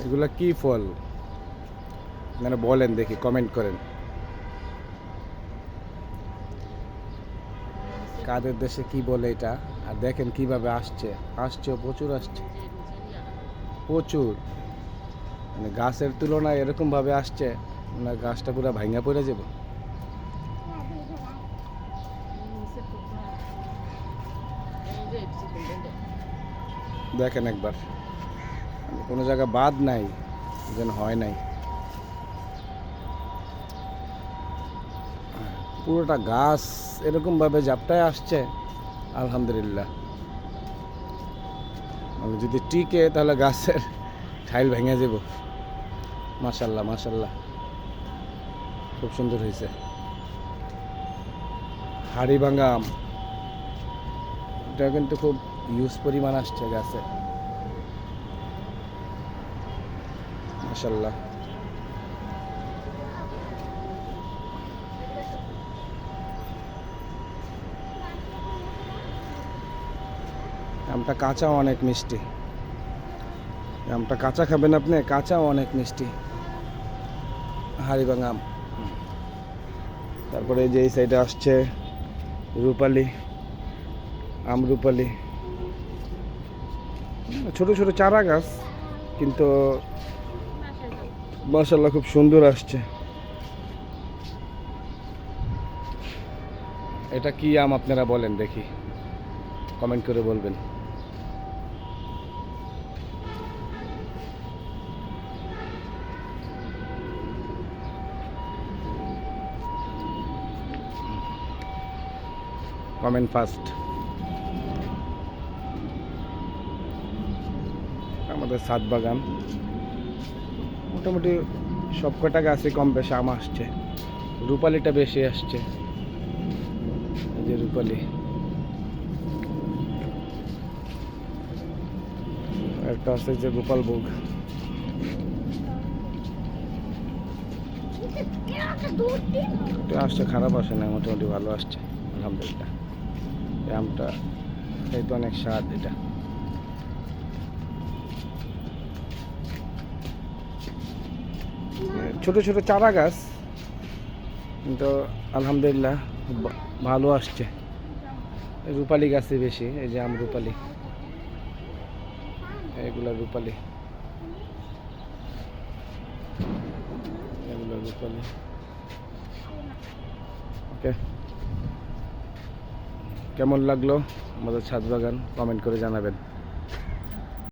এগুলা কি ফল মানে বলেন দেখি, কমেন্ট করেন। কাদের দেশে কি বলে এটা? আর দেখেন কিভাবে আসছে, প্রচুর আসছে, প্রচুর। মানে গাছের তুলনায় এরকম ভাবে আসছে না, গাছটা পুরো ভাঙা পড়ে যাবে। দেখেন একবার, কোনো জায়গা বাদ নাই যেন হয় নাই, পুরোটা গাছ এরকম ভাবে ঝাপটায় আসছে। আলহামদুলিল্লাহ, মানে যদি টিকে তাহলে গাছের ঠাইল ভেঙে যাব। মাশাল্লাহ মাশাল্লাহ, খুব সুন্দর হয়েছে। হাড়িভাঙা আম, এটা কিন্তু খুব ইউজ পরিমাণ আসছে গাছে। মাশাল্লাহ, আমটা কাঁচাও অনেক মিষ্টি। আমটা কাঁচা খাবেন আপনি, কাঁচাও অনেক মিষ্টি। হাড়িভাঙা আম। তারপরে যে এই সাইডে আসছে রূপালি আম, রূপালি ছোট ছোট চারা গাছ, কিন্তু মাশাআল্লাহ খুব সুন্দর আসছে। এটা কি আম আপনারা বলেন দেখি, কমেন্ট করে বলবেন। Comment first. আমাদের ছাদ বাগান মোটামুটি সবকটা গাছে কম বেশি আম আসছে, রূপালিটা বেশি আসছে। এই যে রূপালি, একটা আছে যে গোপাল ভোগ। এটা আসছে, খারাপ আসে না, মোটামুটি ভালো আসছে আলহামদুলিল্লাহ। এই আমটা খাইতে অনেক স্বাদ। এটা ছোট ছোট চারা গাছ, কিন্তু আলহামদুলিল্লাহ ভালো আসছে। রূপালি গাছে বেশি, এই যে আম রূপালি, এগুলা রূপালি, এগুলো রূপালি। ওকে, কেমন লাগলো আমাদের ছাদ বাগান কমেন্ট করে জানাবেন।